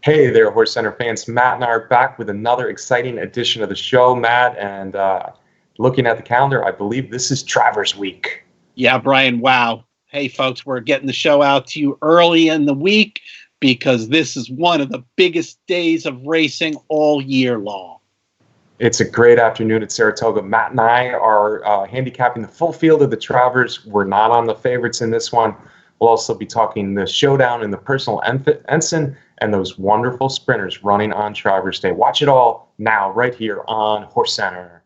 Hey there, HorseCenter fans. Matt and I are back with another exciting edition of the show, Matt. And looking at the calendar, I believe this is Travers week. Yeah, Brian, wow. Hey, folks, we're getting the show out to you early in the week because this is one of the biggest days of racing all year long. It's a great afternoon at Saratoga. Matt and I are handicapping the full field of the Travers. We're not on the favorites in this one. We'll also be talking the showdown in the personal Ensign and those wonderful sprinters running on Travers Day. Watch it all now, right here on HorseCenter.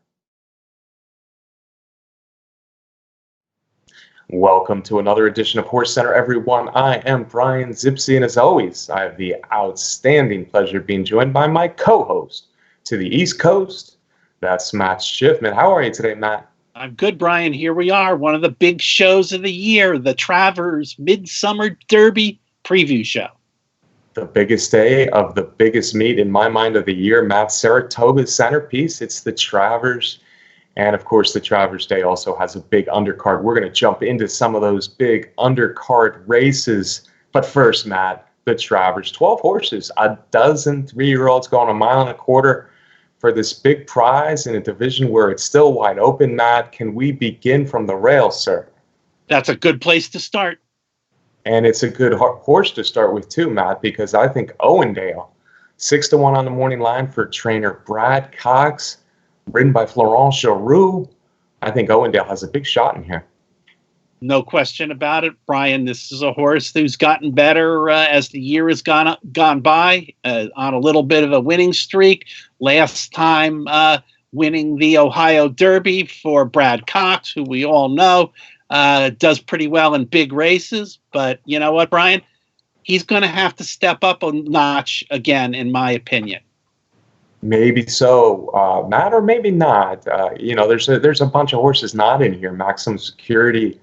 Welcome to another edition of HorseCenter, everyone. I am Brian Zipsy, and as always, I have the outstanding pleasure of being joined by my co-host to the East Coast. That's Matt Schiffman. How are you today, Matt? I'm good, Brian. Here we are, one of the big shows of the year, the Travers Midsummer Derby preview show. The biggest day of the biggest meet in my mind of the year, Matt. Saratoga's centerpiece. It's the Travers. And of course, the Travers Day also has a big undercard. We're going to jump into some of those big undercard races. But first, Matt, the Travers, 12 horses, a dozen 3-year-olds going a mile and a quarter for this big prize in a division where it's still wide open. Matt, can we begin from the rails, sir? That's a good place to start. And it's a good horse to start with too, Matt, because I think Owendale, 6-1 on the morning line for trainer Brad Cox, ridden by Florent Giroux. I think Owendale has a big shot in here. No question about it, Brian. This is a horse who's gotten better as the year has gone by, on a little bit of a winning streak. Last time winning the Ohio Derby for Brad Cox, who we all know does pretty well in big races. But you know what, Brian? He's going to have to step up a notch again, in my opinion. Maybe so, Matt, or maybe not. There's a bunch of horses not in here. Maximum Security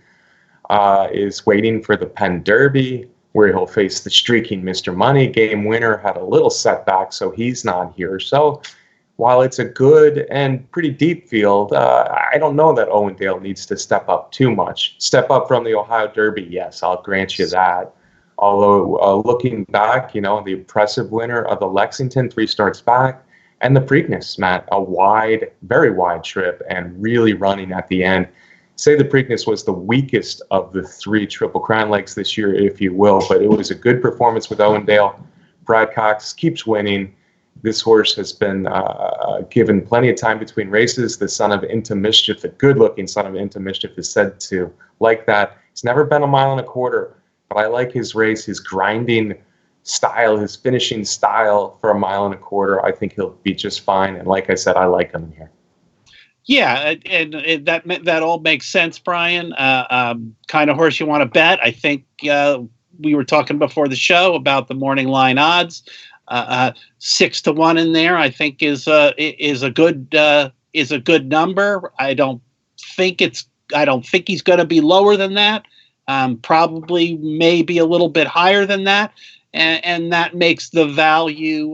is waiting for the Penn Derby, where he'll face the streaking Mr. Money. Game Winner had a little setback, so he's not here. So while it's a good and pretty deep field, I don't know that Owendale needs to step up too much. Step up from the Ohio Derby, yes, I'll grant you that. Although looking back, the impressive winner of the Lexington, 3 starts back, and the Preakness, Matt, a very wide trip and really running at the end. Say the Preakness was the weakest of the 3 Triple Crown legs this year, if you will, but it was a good performance with Owendale. Brad Cox keeps winning. This horse has been given plenty of time between races. The son of Into Mischief, the good-looking son of Into Mischief, is said to like that. He's never been a mile and a quarter, but I like his race, his grinding style, his finishing style for a mile and a quarter. I think he'll be just fine. And like I said, I like him here. Yeah, and that all makes sense, Brian. Kind of horse you want to bet. I think we were talking before the show about the morning line odds. 6-1 in there, I think is a good number. I don't think he's going to be lower than that. Probably maybe a little bit higher than that. And that makes the value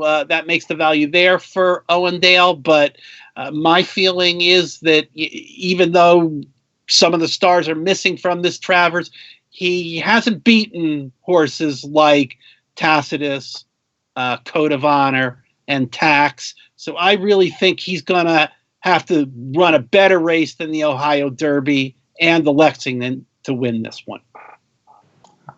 there for Owendale. But my feeling is that even though some of the stars are missing from this Travers, he hasn't beaten horses like Tacitus, Code of Honor, and Tax. So I really think he's going to have to run a better race than the Ohio Derby and the Lexington to win this one.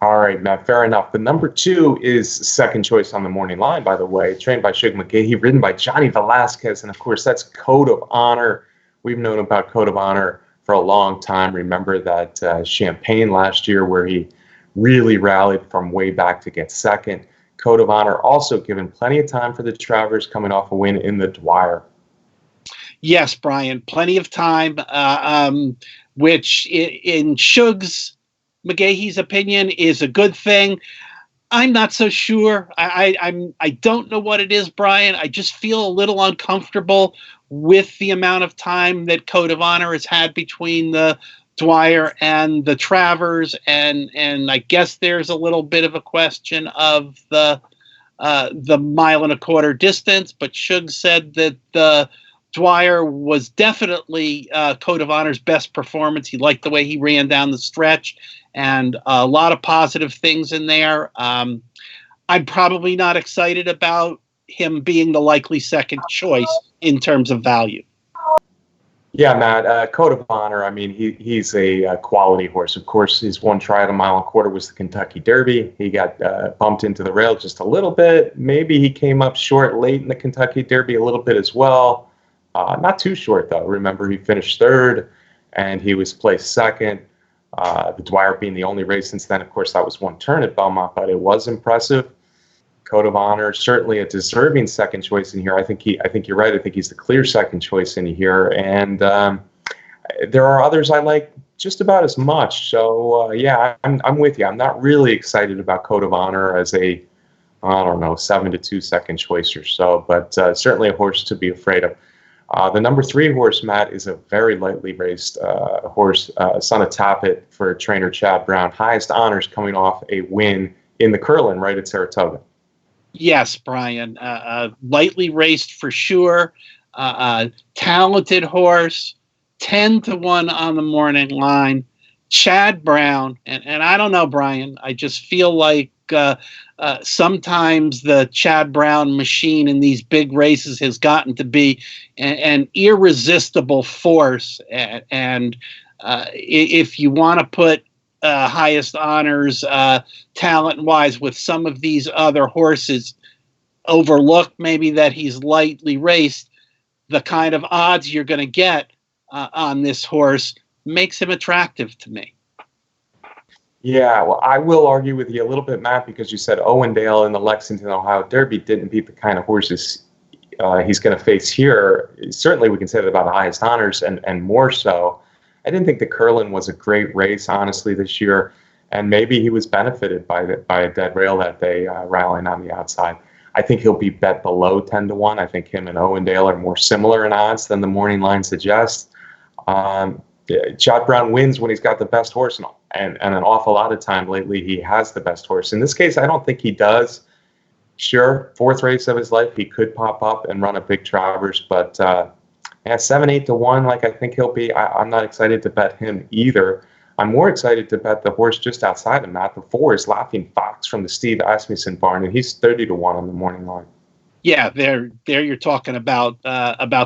All right, Matt, fair enough. The number 2 is second choice on the morning line, by the way, trained by Shug McGahee, ridden by Johnny Velasquez. And, of course, that's Code of Honor. We've known about Code of Honor for a long time. Remember that Champaign last year where he really rallied from way back to get second. Code of Honor also given plenty of time for the Travers, coming off a win in the Dwyer. Yes, Brian, plenty of time, which in Shug's McGahee's opinion is a good thing. I'm not so sure. I don't know what it is, Brian. I just feel a little uncomfortable with the amount of time that Code of Honor has had between the Dwyer and the Travers, and I guess there's a little bit of a question of the mile and a quarter distance. But Shug said that the Dwyer was definitely Code of Honor's best performance. He liked the way he ran down the stretch, and a lot of positive things in there. I'm probably not excited about him being the likely second choice in terms of value. Yeah, Matt, Code of Honor, I mean, he's a quality horse. Of course, his one try at a mile and a quarter was the Kentucky Derby. He got bumped into the rail just a little bit. Maybe he came up short late in the Kentucky Derby a little bit as well. Not too short, though. Remember, he finished third, and he was placed second. The Dwyer being the only race since then. Of course, that was one turn at Belmont, but it was impressive. Code of Honor, certainly a deserving second choice in here. I think you're right. I think he's the clear second choice in here, and there are others I like just about as much. So yeah, I'm with you. I'm not really excited about Code of Honor as a, I don't know, 7-2 second choice or so, but certainly a horse to be afraid of. The number 3 horse, Matt, is a very lightly raced horse, Son of Tappet for trainer Chad Brown. Highest honors coming off a win in the Curlin right at Saratoga. Yes, Brian. Lightly raced for sure. Talented horse. 10-1 on the morning line. Chad Brown. And I don't know, Brian. I just feel like sometimes the Chad Brown machine in these big races has gotten to be an irresistible force. And if you want to put highest honors talent-wise with some of these other horses, overlook maybe that he's lightly raced, the kind of odds you're going to get on this horse makes him attractive to me. Yeah, well, I will argue with you a little bit, Matt, because you said Owendale in the Lexington, Ohio Derby didn't beat the kind of horses he's going to face here. Certainly we can say that about the highest honors and more so. I didn't think the Curlin was a great race, honestly, this year, and maybe he was benefited by a dead rail that day rallying on the outside. I think he'll be bet below 10-1. I think him and Owendale are more similar in odds than the morning line suggests. Chad Brown wins when he's got the best horse, and an awful lot of time lately he has the best horse. In this case, I don't think he does. Sure, 4th race of his life, he could pop up and run a big Travers, but at 7-8-1, like I think he'll be, I'm not excited to bet him either. I'm more excited to bet the horse just outside of Matt. The 4 is Laughing Fox from the Steve Asmussen barn, and he's 30-1 on the morning line. Yeah, there you're talking about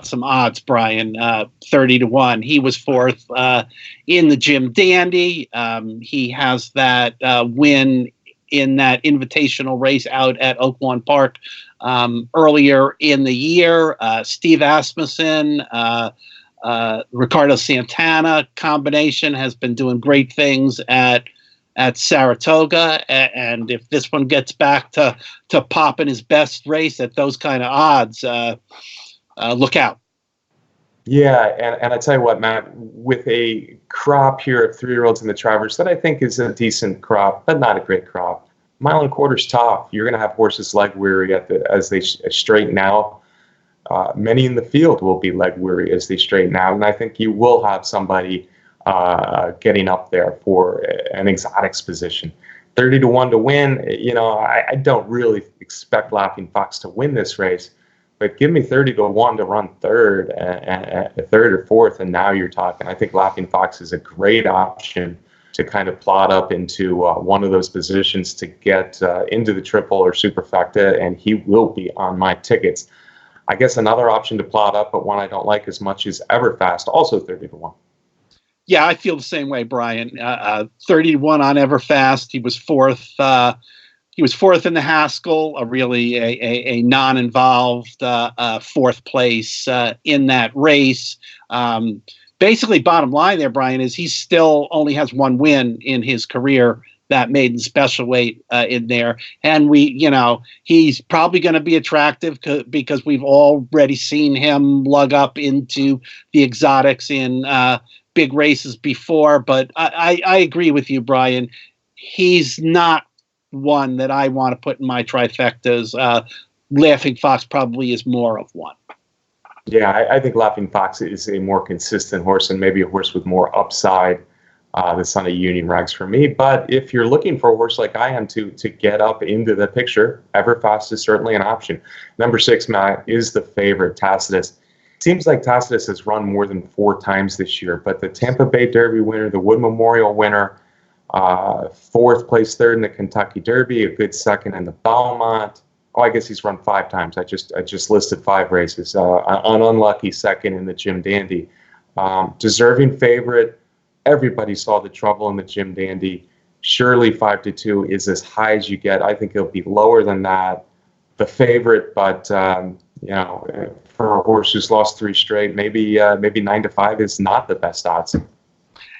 some odds, Brian. 30-1. He was 4th in the Jim Dandy. He has that win in that invitational race out at Oaklawn Park earlier in the year. Steve Asmussen, Ricardo Santana combination has been doing great things at Saratoga, and if this one gets back to popping his best race at those kind of odds, look out. Yeah, and I tell you what, Matt, with a crop here of 3-year-olds in the Travers that I think is a decent crop, but not a great crop. Mile and quarter's tough. You're going to have horses leg weary as they straighten out. Many in the field will be leg weary as they straighten out, and I think you will have somebody getting up there for an exotics position. 30-1 to win. I don't really expect Laughing Fox to win this race, but give me 30-1 to run third or fourth, and now you're talking. I think Laughing Fox is a great option to kind of plot up into one of those positions to get into the triple or superfecta, and he will be on my tickets. I guess another option to plot up, but one I don't like as much, is Everfast, also 30-1. Yeah, I feel the same way, Brian. 30-1 on Everfast. He was 4th. He was 4th in the Haskell, really a non-involved 4th place in that race. Basically, bottom line there, Brian, is he still only has one win in his career, that maiden special weight in there. And he's probably going to be attractive because we've already seen him lug up into the exotics in big races before. But I agree with you, Brian. He's not one that I want to put in my trifectas. Laughing Fox probably is more of one. Yeah, I think Laughing Fox is a more consistent horse and maybe a horse with more upside the Son of Union Rags for me. But if you're looking for a horse like I am to get up into the picture, Everfast is certainly an option. Number 6, Matt, is the favorite, Tacitus. Seems like Tacitus has run more than 4 times this year, but the Tampa Bay Derby winner, the Wood Memorial winner, Fourth place third in the Kentucky Derby, a good second in the Belmont. Oh, I guess he's run 5 times. I just listed 5 races. An unlucky second in the Jim Dandy. Deserving favorite. Everybody saw the trouble in the Jim Dandy. Surely 5-2 is as high as you get. I think it'll be lower than that. The favorite, but for a horse who's lost 3 straight, maybe 9-5 is not the best odds.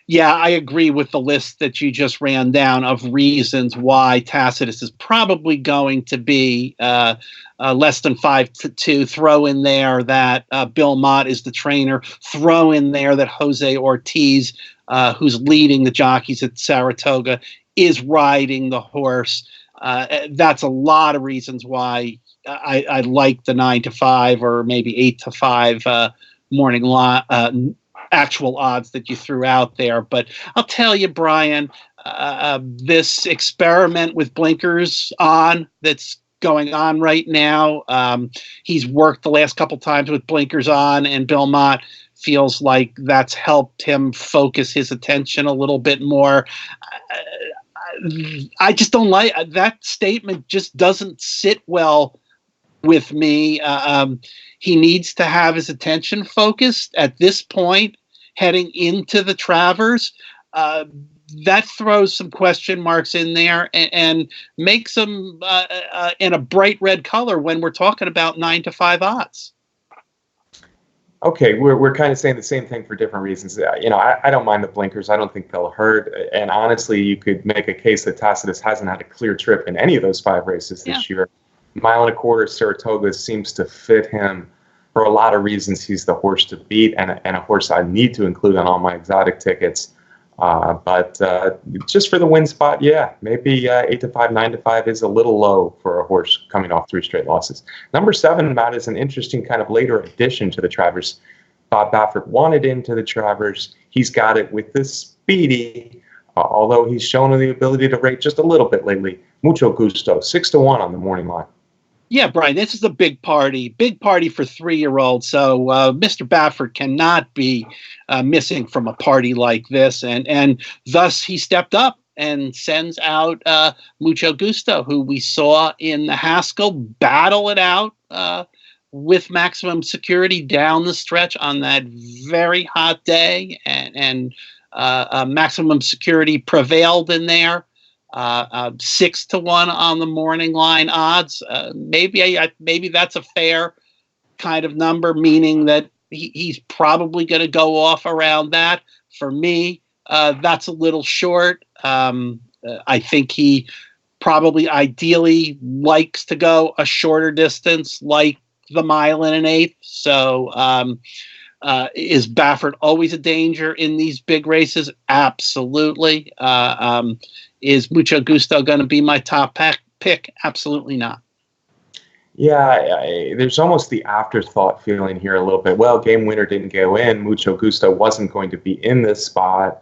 Yeah, I agree with the list that you just ran down of reasons why Tacitus is probably going to be less than 5-2. Throw in there that Bill Mott is the trainer. Throw in there that Jose Ortiz, who's leading the jockeys at Saratoga, is riding the horse. That's a lot of reasons why I like the 9-5 or maybe 8-5 morning line. Actual odds that you threw out there. But I'll tell you, Brian, this experiment with blinkers on that's going on right now, he's worked the last couple times with blinkers on, and Bill Mott feels like that's helped him focus his attention a little bit more. I just don't like that statement. Just doesn't sit well with me. He needs to have his attention focused at this point heading into the Travers. That throws some question marks in there and makes them in a bright red color when we're talking about 9-5 odds. Okay, we're kind of saying the same thing for different reasons. I don't mind the blinkers. I don't think they'll hurt. And honestly, you could make a case that Tacitus hasn't had a clear trip in any of those 5 races this year. 1.25 miles Saratoga seems to fit him for a lot of reasons. He's the horse to beat and a horse I need to include on all my exotic tickets. But just for the win spot, maybe 8-5, 9-5 is a little low for a horse coming off 3 straight losses. Number 7, Matt, is an interesting kind of later addition to the Travers. Bob Baffert wanted into the Travers. He's got it with this speedy, although he's shown the ability to rate just a little bit lately. Mucho Gusto, 6-1 on the morning line. Yeah, Brian, this is a big party for 3-year-olds. So Mr. Baffert cannot be missing from a party like this. And thus he stepped up and sends out Mucho Gusto, who we saw in the Haskell battle it out with Maximum Security down the stretch on that very hot day. And Maximum Security prevailed in there. 6-1 on the morning line odds. Maybe that's a fair kind of number, meaning that he's probably going to go off around that. For me, that's a little short. I think he probably ideally likes to go a shorter distance, like the 1 1/8. So is Baffert always a danger in these big races? Absolutely. Is Mucho Gusto going to be my top pick? Absolutely not. Yeah, there's almost the afterthought feeling here a little bit. Well, Game Winner didn't go in. Mucho Gusto wasn't going to be in this spot.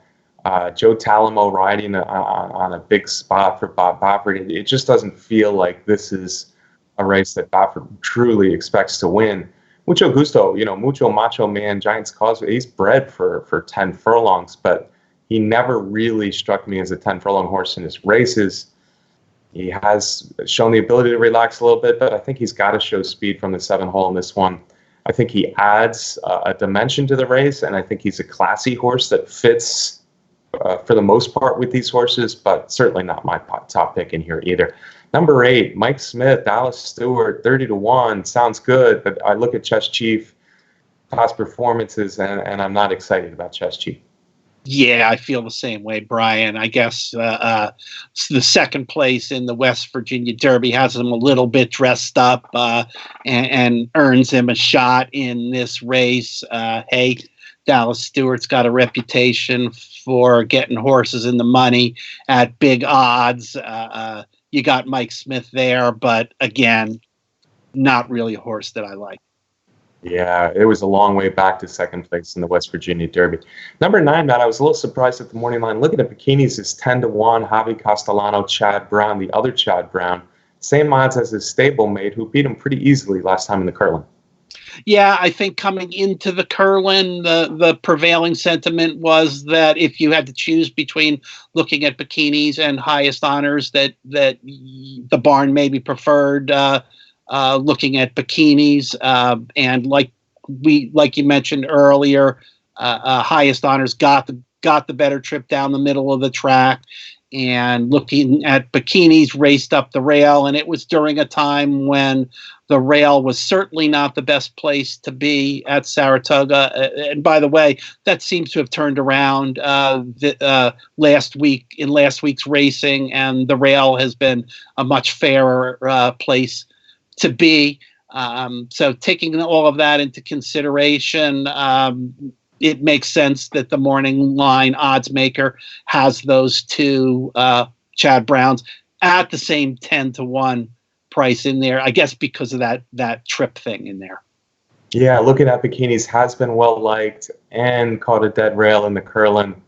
Joe Talamo riding on a big spot for Bob Baffert. It just doesn't feel like this is a race that Baffert truly expects to win. Mucho Gusto, Mucho Macho Man, Giants Causeway, he's bred for 10 furlongs, but he never really struck me as a 10 furlong horse in his races. He has shown the ability to relax a little bit, but I think he's got to show speed from the 7 hole in this one. I think he adds a dimension to the race, and I think he's a classy horse that fits for the most part with these horses, but certainly not my top pick in here either. Number 8, Mike Smith, Dallas Stewart, 30-1. Sounds good, but I look at Chess Chief past performances, and I'm not excited about Chess Chief. Yeah, I feel the same way, Brian. I guess the second place in the West Virginia Derby has him a little bit dressed up and earns him a shot in this race. Hey, Dallas Stewart's got a reputation for getting horses in the money at big odds. You got Mike Smith there, but again, not really a horse that I like. Yeah, it was a long way back to second place in the West Virginia Derby. Number 9, Matt, I was a little surprised at the morning line. Looking at bikinis, is 10-1, Javi Castellano, Chad Brown, the other Chad Brown. Same odds as his stablemate, who beat him pretty easily last time in the Kirtland. Yeah, I think coming into the Curlin, the prevailing sentiment was that if you had to choose between looking at bikinis and highest honors, that the barn maybe preferred looking at bikinis. And like you mentioned earlier, highest honors got the better trip down the middle of the track. And looking at bikinis raced up the rail, and it was during a time when the rail was certainly not the best place to be at Saratoga. And by the way, that seems to have turned around last week's racing, and the rail has been a much fairer place to be. So taking all of that into consideration, it makes sense that the morning line odds maker has those two Chad Browns at the same 10-1 price in there, I guess because of that trip thing in there. Yeah, looking at bikinis has been well liked and caught a dead rail in the Curlin.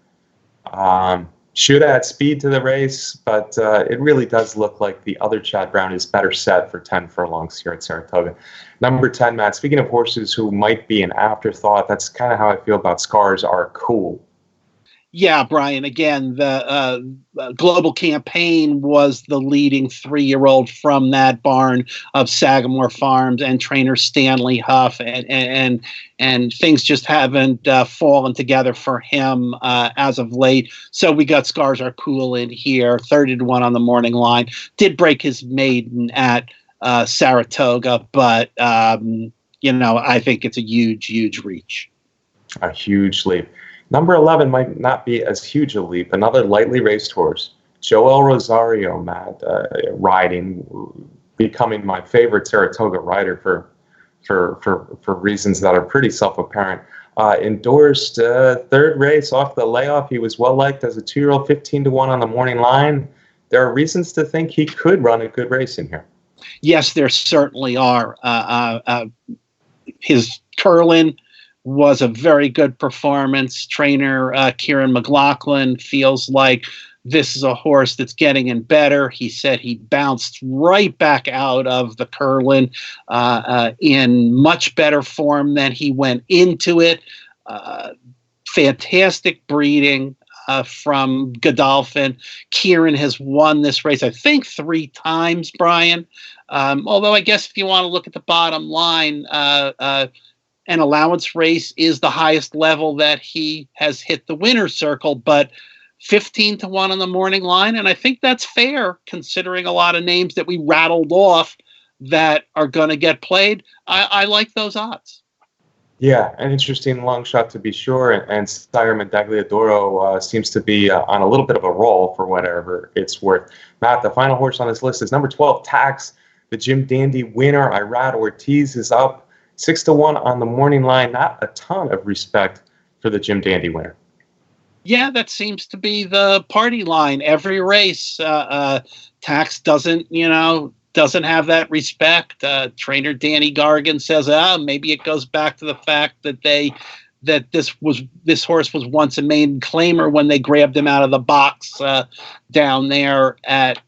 Should add speed to the race, but it really does look like the other Chad Brown is better set for 10 furlongs here at Saratoga. Number 10, Matt, speaking of horses who might be an afterthought, that's kind of how I feel about Scars Are Cool. Yeah, Brian, again, the Global Campaign was the leading 3-year-old from that barn of Sagamore Farms and trainer Stanley Huff, and things just haven't fallen together for him as of late. So we got Scars Are Cool in here, 30-1 on the morning line. Did break his maiden at Saratoga, but, I think it's a huge, huge reach. A huge leap. Number 11 might not be as huge a leap. Another lightly raced horse, Joel Rosario, Matt, riding, becoming my favorite Saratoga rider for reasons that are pretty self-apparent. Endorsed third race off the layoff. He was well liked as a 2-year-old, 15-1 on the morning line. There are reasons to think he could run a good race in here. Yes, there certainly are. His Curlin was a very good performance. Trainer Kieran McLaughlin feels like this is a horse that's getting in better. He said he bounced right back out of the Curlin in much better form than he went into it. Fantastic breeding from Godolphin. Kieran has won this race, I think, 3 times, Brian. Although I guess if you want to look at the bottom line, an allowance race is the highest level that he has hit the winner's circle, but 15-1 on the morning line. And I think that's fair considering a lot of names that we rattled off that are going to get played. I like those odds. Yeah, an interesting long shot to be sure. And Sire Medagliadoro seems to be on a little bit of a roll for whatever it's worth. Matt, the final horse on this list is number 12, Tax, the Jim Dandy winner. Irad Ortiz is up 6-1 on the morning line. Not a ton of respect for the Jim Dandy winner. Yeah, that seems to be the party line. Every race, Tax doesn't have that respect. Trainer Danny Gargan says, maybe it goes back to the fact that this horse was once a maiden claimer when they grabbed him out of the box down there at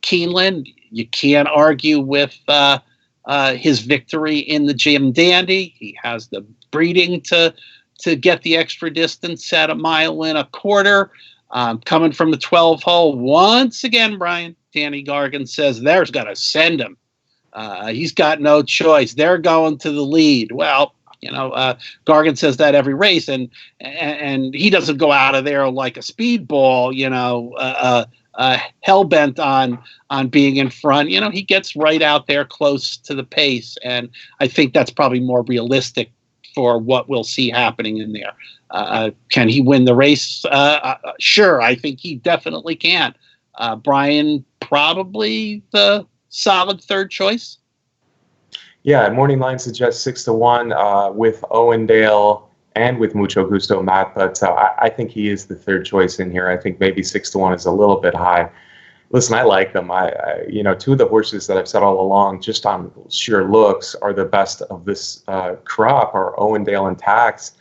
Keeneland. You can't argue with his victory in the Jim Dandy. He has the breeding to get the extra distance at 1.25 miles. Coming from the 12 hole once again, Brian, Danny Gargan says there's got to send him. He's got no choice. They're going to the lead. Well, Gargan says that every race, and he doesn't go out of there like a speedball, hell-bent on being in front. He gets right out there close to the pace, and I think that's probably more realistic for what we'll see happening in there. Can he win the race? Sure, I think he definitely can. Brian, probably the solid third choice. Yeah, morning line suggests 6-1 with Owendale and with Mucho Gusto, Matt, but I think he is the third choice in here. I think maybe 6-1 is a little bit high. Listen, I like them. Two of the horses that I've said all along, just on sheer looks, are the best of this crop, are Owendale and Tax,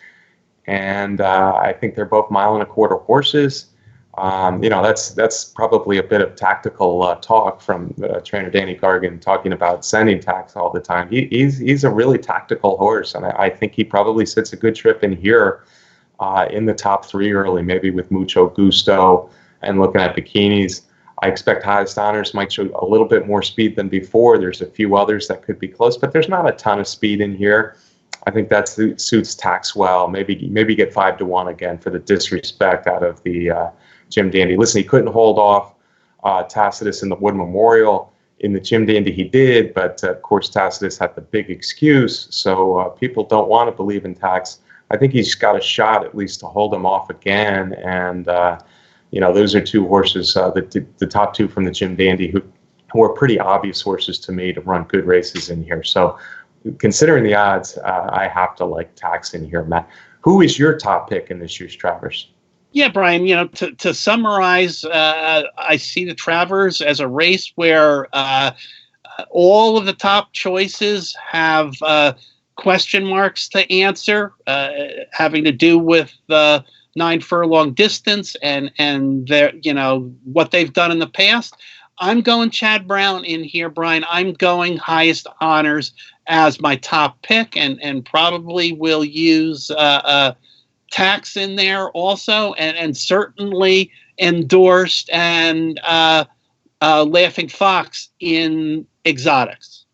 and I think they're both 1.25 mile horses. That's probably a bit of tactical talk from trainer Danny Gargan talking about sending tax all the time. He's a really tactical horse, and I think he probably sits a good trip in here in the top 3 early, maybe with Mucho Gusto and looking at bikinis. I expect Highest Honors might show a little bit more speed than before. There's a few others that could be close, but there's not a ton of speed in here. I think that suits tax well. Maybe get 5-1 again for the disrespect out of the Jim Dandy. Listen, he couldn't hold off Tacitus in the Wood Memorial. In the Jim Dandy he did, but of course Tacitus had the big excuse, so people don't want to believe in tax. I think he's got a shot at least to hold him off again, and those are 2 horses, the top 2 from the Jim Dandy, who are pretty obvious horses to me to run good races in here. So considering the odds, I have to like tax in here, Matt. Who is your top pick in this year's Travers? Yeah, Brian, to summarize, I see the Travers as a race where all of the top choices have question marks to answer, having to do with the 9 furlong distance and their, what they've done in the past. I'm going Chad Brown in here, Brian. I'm going Highest Honors as my top pick, and probably will use tax in there also, and certainly endorsed and Laughing Fox in exotics.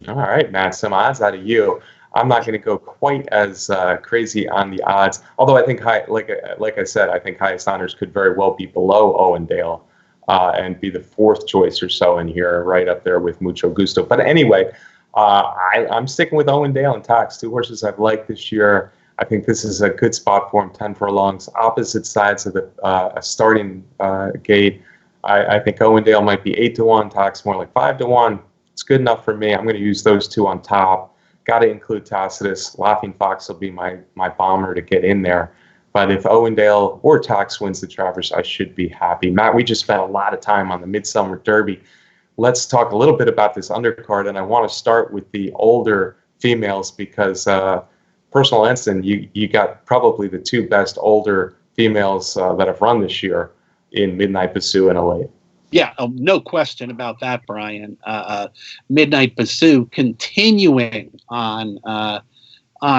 All right, Matt, some odds out of you. I'm not going to go quite as crazy on the odds, although I think, like I said, I think Highest Honors could very well be below Owendale and be the 4th choice or so in here, right up there with Mucho Gusto. But anyway, I'm sticking with Owendale and tax, 2 horses I've liked this year. I think this is a good spot for him, 10 furlongs, opposite sides of the starting gate. I think Owendale might be 8-1, tax more like 5-1. It's good enough for me. I'm going to use those 2 on top. Got to include Tacitus. Laughing Fox will be my bomber to get in there. But if Owendale or tax wins the Travers, I should be happy. Matt, we just spent a lot of time on the Midsummer Derby. Let's talk a little bit about this undercard, and I want to start with the older females because Personal Ensign, you got probably the 2 best older females that have run this year in Midnight Basoo and Elate. Yeah, no question about that, Brian. Midnight Basoo continuing on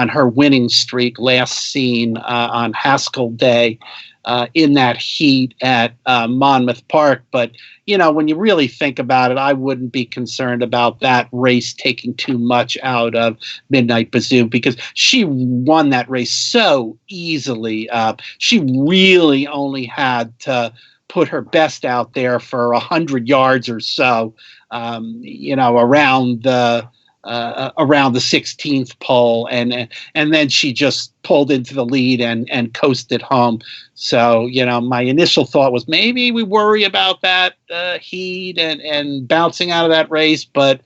her winning streak, last seen on Haskell Day in that heat at Monmouth Park. But, when you really think about it, I wouldn't be concerned about that race taking too much out of Midnight Basoo because she won that race so easily. She really only had to put her best out there for 100 yards or so, around the 16th pole, and then she just pulled into the lead and coasted home. So, my initial thought was maybe we worry about that heat and bouncing out of that race, but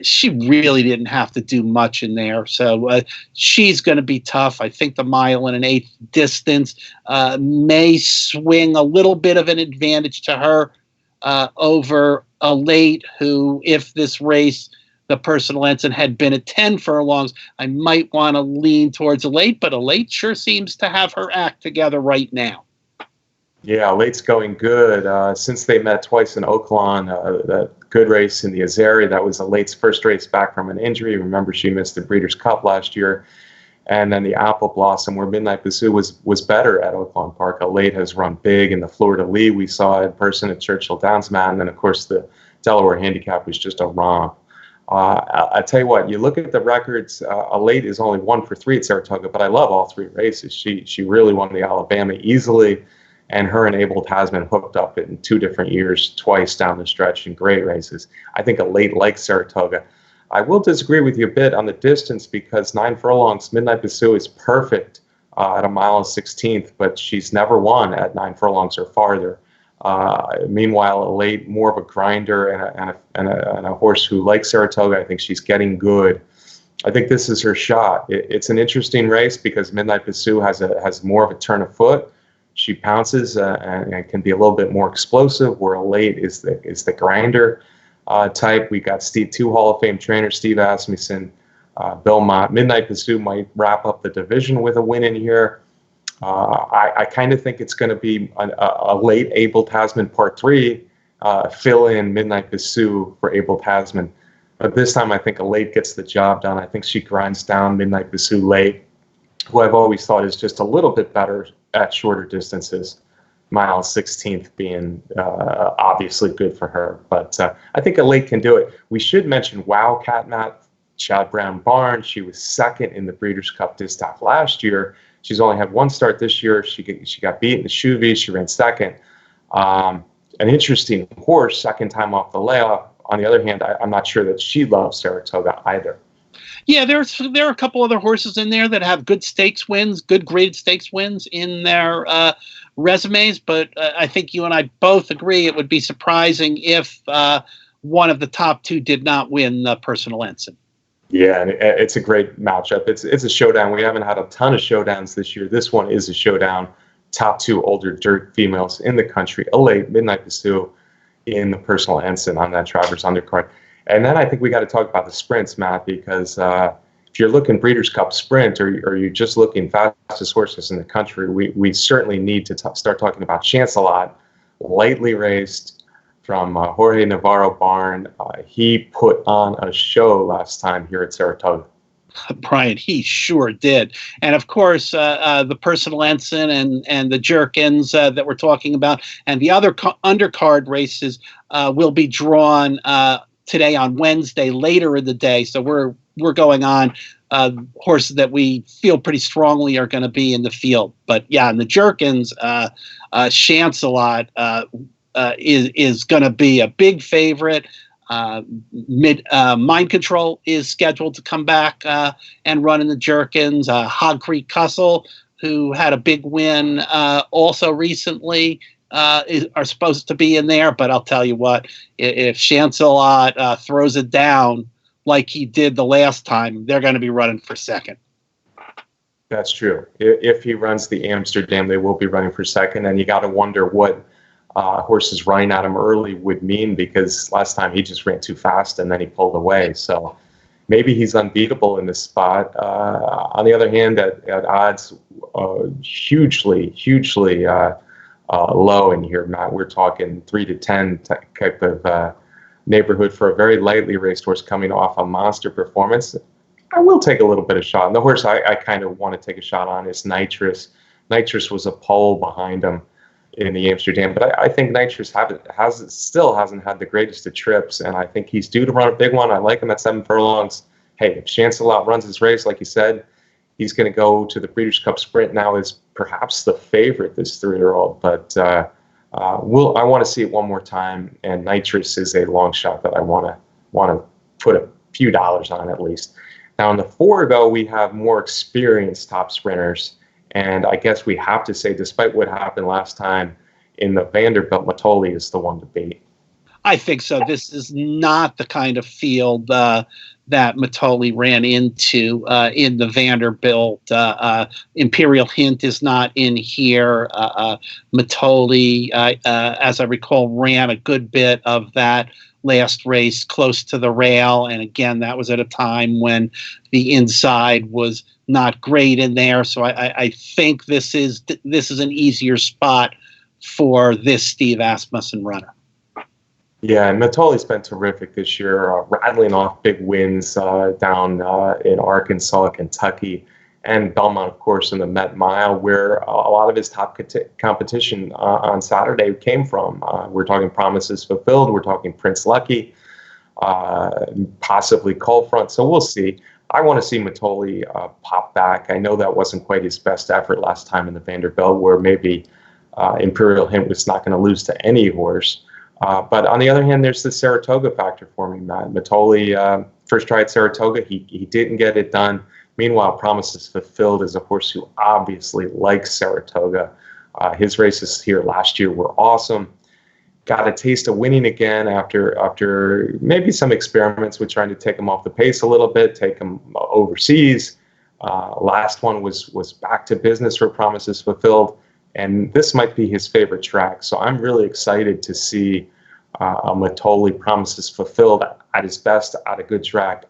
she really didn't have to do much in there. So she's going to be tough. I think the 1 1/8 distance may swing a little bit of an advantage to her over Elate, who, if this race, the Personal Ensign, had been at 10 furlongs, I might want to lean towards Elate, but Elate sure seems to have her act together right now. Yeah, Elate's going good. Since they met twice in Oaklawn, that good race in the Azeri, that was Elate's first race back from an injury. Remember, she missed the Breeders' Cup last year. And then the Apple Blossom, where Midnight Basoo was better at Oaklawn Park. Elate has run big in the Florida Lee we saw in person at Churchill Downs, Matt. And then, of course, the Delaware Handicap was just a romp. I tell you what, you look at the records, Elate is only 1 for 3 at Saratoga, but I love all 3 races. She really won the Alabama easily, and her and Abel has been hooked up in 2 different years, twice down the stretch in great races. I think Elate likes Saratoga. I will disagree with you a bit on the distance because 9 furlongs, Midnight Basoo is perfect at 1.16 but she's never won at 9 furlongs or farther. Meanwhile, Elate, more of a grinder and a horse who likes Saratoga. I think she's getting good. I think this is her shot. It's an interesting race because Midnight Basoo has more of a turn of foot. She pounces and can be a little bit more explosive, where Elate is the grinder type. We got 2 Hall of Fame trainers, Steve Asmussen, Bill Mott. Midnight Basoo might wrap up the division with a win in here. I kind of think it's going to be a late Abel Tasman Part 3, fill in Midnight Pursue for Abel Tasman. But this time I think a late gets the job done. I think she grinds down Midnight Pursue late, who I've always thought is just a little bit better at shorter distances. Mile 16th being obviously good for her. But I think a late can do it. We should mention Wildcat Matt, Chad Brown Barnes. She was second in the Breeders' Cup Distaff last year. She's only had one start this year. She got beat in the Chuvy. She ran second. An interesting horse, second time off the layoff. On the other hand, I'm not sure that she loves Saratoga either. Yeah, there are a couple other horses in there that have good stakes wins, good graded stakes wins in their resumes. But I think you and I both agree it would be surprising if one of the top two did not win the Personal Ensign. Yeah, and it's a great matchup. It's a showdown. We haven't had a ton of showdowns this year. This one is a showdown. Top two older dirt females in the country. A late Midnight Pursue in the Personal Ensign on that Travers undercard. And then I think we got to talk about the sprints, Matt, because if you're looking Breeders' Cup Sprint or you're just looking fastest horses in the country, we certainly need to start talking about Chancelot, lightly raced from Jorge Navarro Barn. He put on a show last time here at Saratoga. Brian, he sure did. And of course, the Personal Ensign and the Jerkins that we're talking about and the other undercard races will be drawn today on Wednesday later in the day. So we're going on horses that we feel pretty strongly are going to be in the field. But yeah, and the Jerkins, Chancelot is going to be a big favorite. Mind Control is scheduled to come back and run in the Jerkins. Hog Creek Cussle, who had a big win also recently, are supposed to be in there. But I'll tell you what, if Chancelot throws it down like he did the last time, they're going to be running for second. That's true. If he runs the Amsterdam, they will be running for second. And you got to wonder what horses running at him early would mean, because last time he just ran too fast and then he pulled away. So maybe he's unbeatable in this spot. On the other hand, at odds hugely low in here, Matt. We're talking 3 to 10 type of neighborhood for a very lightly raced horse coming off a monster performance. I will take a little bit of shot. And the horse I kind of want to take a shot on is Nitrous. Nitrous was a pole behind him in the Amsterdam, but I think Nitrous still hasn't had the greatest of trips, and I think he's due to run a big one. I like him at 7 furlongs. Hey, if Chancelot runs his race, like you said, he's going to go to the Breeders' Cup Sprint now as perhaps the favorite, this 3-year-old, but I want to see it one more time, and Nitrous is a long shot that I want to put a few dollars on at least. Now in the 4, though, we have more experienced top sprinters. And I guess we have to say, despite what happened last time in the Vanderbilt, Matoli is the one to beat. I think so. This is not the kind of field that Matoli ran into in the Vanderbilt. Imperial Hint is not in here. Matoli, as I recall, ran a good bit of that last race close to the rail. And again, that was at a time when the inside was not great in there. So I think this is an easier spot for this Steve Asmussen runner. Yeah, and Matoli's been terrific this year, rattling off big wins down in Arkansas, Kentucky, and Belmont, of course, in the Met Mile, where a lot of his top competition on Saturday came from. We're talking Promises Fulfilled. We're talking Prince Lucky, possibly Cold Front. So we'll see. I want to see Matoli pop back. I know that wasn't quite his best effort last time in the Vanderbilt, where maybe Imperial Hint was not going to lose to any horse. But on the other hand, there's the Saratoga factor for me, Matt. Matoli, first try at Saratoga, he didn't get it done. Meanwhile, Promises Fulfilled is a horse who obviously likes Saratoga. His races here last year were awesome. Got a taste of winning again after maybe some experiments with trying to take him off the pace a little bit, take him overseas. Last one was back to business for Promises Fulfilled, and this might be his favorite track. So I'm really excited to see a Matoli Promises Fulfilled at his best at a good track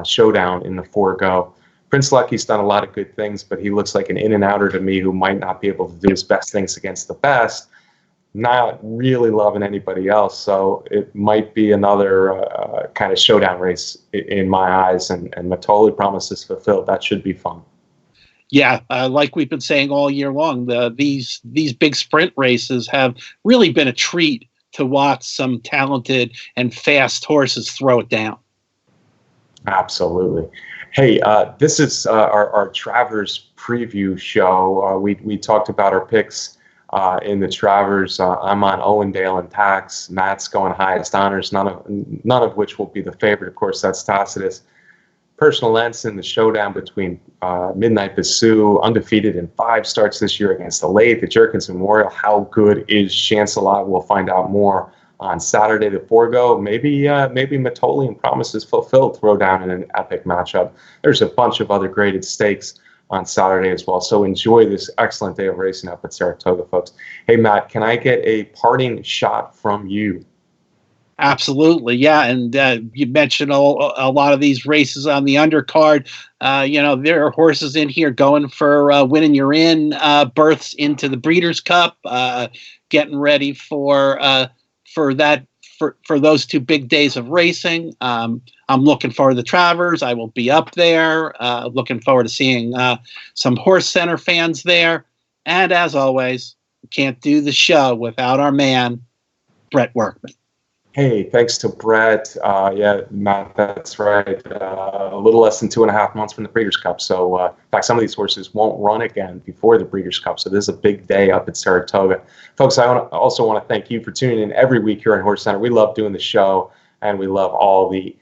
showdown in the 4-go. Prince Lucky's done a lot of good things, but he looks like an in and outer to me who might not be able to do his best things against the best. Not really loving anybody else, so it might be another kind of showdown race in my eyes, and Matoli promises fulfilled. That should be fun. Yeah, like we've been saying all year long, these big sprint races have really been a treat to watch some talented and fast horses throw it down. Absolutely. Hey, this is our Travers preview show. We talked about our picks in the Travers. I'm on Owendale and Tax. Matt's going highest honors, none of which will be the favorite. Of course, that's Tacitus. Personal Ensign, the showdown between Midnight Bassoux, undefeated in 5 starts this year against the late, the Jerkins Memorial. How good is Chancelot? We'll find out more on Saturday. The Forgo, maybe Matoli and Promises Fulfilled throw down in an epic matchup. There's a bunch of other graded stakes on Saturday as well. So enjoy this excellent day of racing up at Saratoga, folks. Hey, Matt, can I get a parting shot from you? Absolutely, yeah. And you mentioned a lot of these races on the undercard. There are horses in here going for winning your in berths into the Breeders' Cup, getting ready for those 2 big days of racing. I'm looking forward to the Travers. I will be up there. Looking forward to seeing some HorseCenter fans there. And as always, we can't do the show without our man, Brett Workman. Hey, thanks to Brett. Yeah, Matt, that's right. A little less than 2.5 months from the Breeders' Cup. So, in fact, some of these horses won't run again before the Breeders' Cup. So this is a big day up at Saratoga. Folks, I also want to thank you for tuning in every week here on HorseCenter. We love doing the show, and we love all the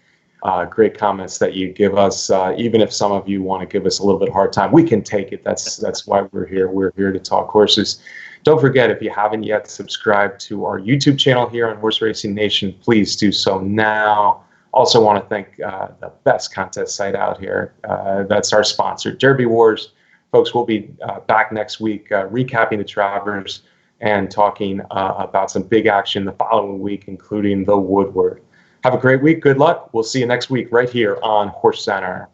great comments that you give us. Even if some of you want to give us a little bit of hard time, we can take it. That's why we're here. We're here to talk horses. Don't forget, if you haven't yet subscribed to our YouTube channel here on Horse Racing Nation, please do so now. Also want to thank the best contest site out here. That's our sponsor, Derby Wars. Folks, we'll be back next week recapping the Travers and talking about some big action the following week, including the Woodward. Have a great week. Good luck. We'll see you next week right here on HorseCenter.